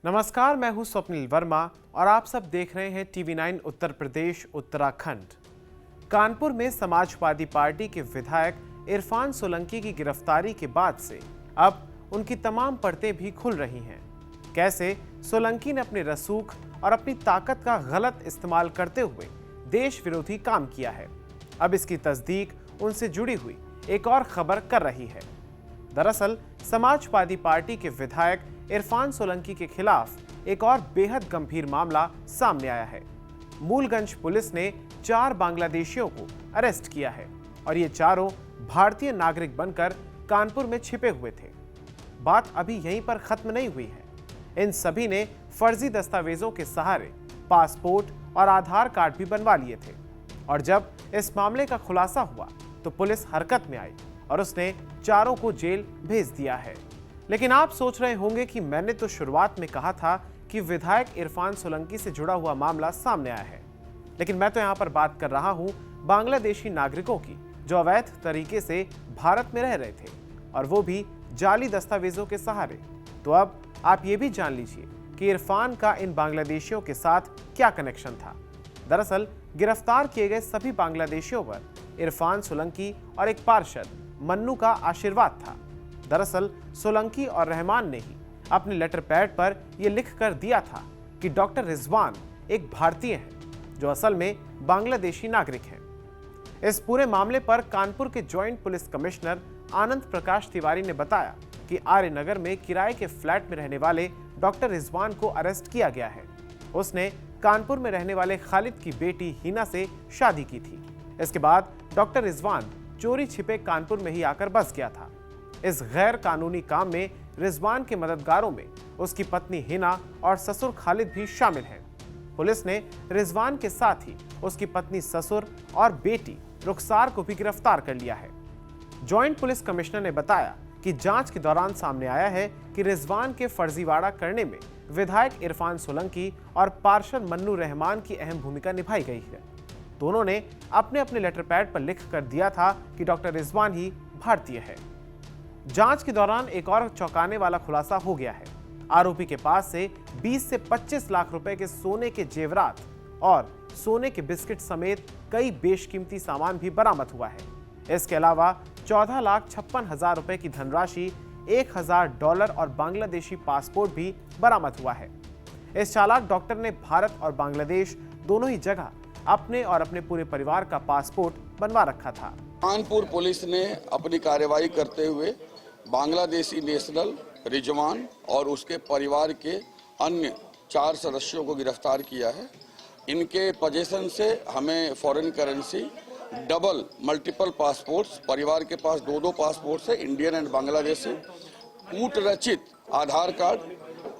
नमस्कार, मैं हूं स्वप्निल वर्मा और आप सब देख रहे हैं TV9 उत्तर प्रदेश उत्तराखंड। कानपुर में समाजवादी पार्टी के विधायक इरफान सोलंकी की गिरफ्तारी के बाद से अब उनकी तमाम परतें भी खुल रही हैं। कैसे सोलंकी ने अपने रसूख और अपनी ताकत का गलत इस्तेमाल करते हुए देश विरोधी काम किया है, अब इसकी तस्दीक उनसे जुड़ी हुई एक और खबर कर रही है। दरअसल समाजवादी पार्टी के विधायक इरफान सोलंकी के खिलाफ एक और बेहद गंभीर मामला सामने आया है। मूलगंज पुलिस ने 4 बांग्लादेशियों को अरेस्ट किया है और ये चारों भारतीय नागरिक बनकर कानपुर में छिपे हुए थे। बात अभी यहीं पर खत्म नहीं हुई है। इन सभी ने फर्जी दस्तावेजों के सहारे पासपोर्ट और आधार कार्ड भी बनवा लिए थे और जब इस मामले का खुलासा हुआ तो पुलिस हरकत में आई और उसने चारों को जेल भेज दिया है। लेकिन आप सोच रहे होंगे कि मैंने तो शुरुआत में कहा था कि विधायक इरफान सोलंकी से जुड़ा हुआ मामला सामने आया है, लेकिन मैं तो यहां पर बात कर रहा हूं बांग्लादेशी नागरिकों की जो अवैध तरीके से भारत में रह रहे थे और वो भी जाली दस्तावेजों के सहारे। तो अब आप ये भी जान लीजिए कि इरफान का इन बांग्लादेशियों के साथ क्या कनेक्शन था। दरअसल गिरफ्तार किए गए सभी बांग्लादेशियों पर इरफान सोलंकी और एक पार्षद मन्नू का आशीर्वाद था। दरअसल सोलंकी और रहमान ने ही अपने लेटर पैड पर यह लिख कर दिया था कि डॉक्टर रिजवान एक भारतीय हैं जो असल में बांग्लादेशी नागरिक हैं। इस पूरे मामले पर कानपुर के joint police commissioner Anand Prakash Tiwari ने बताया कि आर्य नगर में किराए के फ्लैट में रहने वाले डॉक्टर रिजवान को अरेस्ट किया गया है। उसने कानपुर में रहने वाले खालिद की बेटी हिना से शादी की थी। इसके बाद डॉक्टर रिजवान चोरी छिपे कानपुर में ही आकर बस गया था। इस गैर कानूनी काम में रिजवान के मददगारों में उसकी पत्नी हिना और ससुर खालिद भी शामिल हैं। पुलिस ने रिजवान के साथ ही उसकी पत्नी, ससुर और बेटी रुखसार को भी गिरफ्तार कर लिया है। जॉइंट पुलिस कमिश्नर ने बताया कि जांच के दौरान सामने आया है कि रिजवान के फर्जीवाड़ा करने में विधायक इरफान सोलंकी और पार्षद मन्नू रहमान की अहम भूमिका निभाई गई है। दोनों ने अपने अपने लेटर पैड पर लिख कर दिया था कि डॉक्टर रिजवान ही भारतीय है। जांच के दौरान एक और चौंकाने वाला खुलासा हो गया है। आरोपी के पास से 20 से 25 लाख रुपए के सोने के जेवरात और सोने के बिस्किट समेत कई बेशकीमती सामान भी बरामद हुआ है। इसके अलावा 14,56,000 रुपए की धनराशि, $1,000 और बांग्लादेशी पासपोर्ट भी बरामद हुआ है। इस चालाक डॉक्टर ने भारत और बांग्लादेश दोनों ही जगह अपने और अपने पूरे परिवार का पासपोर्ट बनवा रखा था। कानपुर पुलिस ने अपनी कार्रवाई करते हुए बांग्लादेशी नेशनल रिजवान और उसके परिवार के अन्य 4 सदस्यों को गिरफ्तार किया है। इनके पोजीशन से हमें foreign currency, double multiple passports, परिवार के पास 2-2 पासपोर्ट्स है, इंडियन एंड बांग्लादेशी, कूट रचित आधार कार्ड,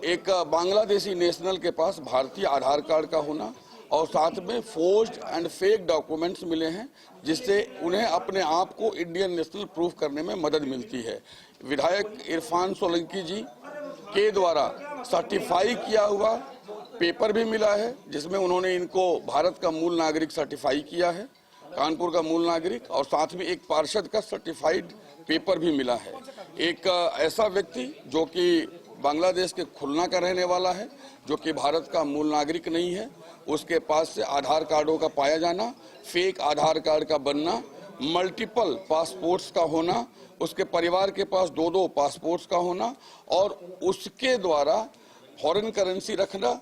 एक बांग्लादेशी नेशनल के पास भारतीय आधार कार्ड का होना और साथ में फोर्ज्ड एंड फेक डॉक्यूमेंट्स मिले हैं जिससे उन्हें अपने आप को इंडियन नेशनल प्रूफ करने में मदद मिलती है। विधायक इरफान सोलंकी जी के द्वारा सर्टिफाई किया हुआ पेपर भी मिला है जिसमें उन्होंने इनको भारत का मूल नागरिक सर्टिफाई किया है, कानपुर का मूल नागरिक, और साथ में एक पार्षद का सर्टिफाइड पेपर भी मिला है। एक ऐसा व्यक्ति जो कि बांग्लादेश के खुलना का रहने वाला है, जो कि भारत का मूल नागरिक नहीं है, उसके पास से आधार कार्डों का पाया जाना, फेक आधार कार्ड का बनना, मल्टीपल पासपोर्ट्स का होना, उसके परिवार के पास 2-2 पासपोर्ट्स का होना और उसके द्वारा फॉरेन करेंसी रखना,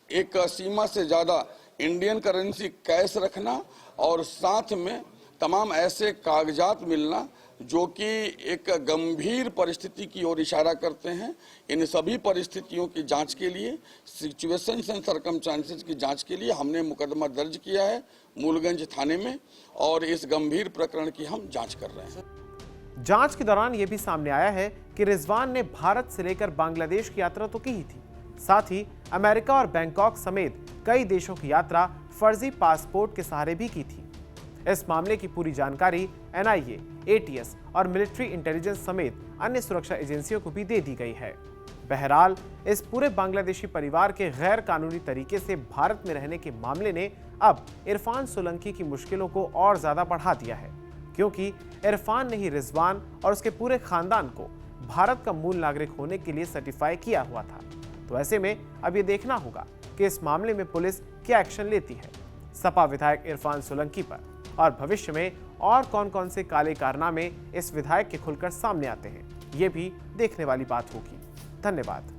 एक सीमा से ज़्यादा इंडियन करेंसी कैश रखना और साथ में तमाम ऐसे कागजात मिलना जो कि एक गंभीर परिस्थिति की ओर इशारा करते हैं। इन सभी परिस्थितियों की जांच के लिए, सिचुएशंस एंड सर्कमस्टांसेस की जांच के लिए हमने मुकदमा दर्ज किया है मूलगंज थाने में और इस गंभीर प्रकरण की हम जांच कर रहे हैं। जांच के दौरान यह भी सामने आया है कि रिजवान ने भारत से लेकर बांग्लादेश की यात्रा तो की ही थी, साथ ही अमेरिका और बैंकॉक समेत कई देशों की यात्रा फर्जी पासपोर्ट के सहारे भी की थी। इस मामले की पूरी जानकारी NIA, ATS और मिलिट्री इंटेलिजेंस समेत अन्य सुरक्षा एजेंसियों को भी दे दी गई है। बहरहाल इस पूरे बांग्लादेशी परिवार के गैर कानूनी तरीके से भारत में रहने के मामले ने अब इरफान सोलंकी की मुश्किलों को और ज्यादा बढ़ा दिया है, क्योंकि इरफान ने ही रिजवान और उसके पूरे खानदान को भारत का मूल नागरिक होने के लिए सर्टिफाई किया हुआ था। तो ऐसे में अब ये देखना होगा कि इस मामले में पुलिस क्या एक्शन लेती है सपा विधायक इरफान सोलंकी पर, और भविष्य में और कौन कौन से काले कारनामे इस विधायक के खुलकर सामने आते हैं, ये भी देखने वाली बात होगी। धन्यवाद।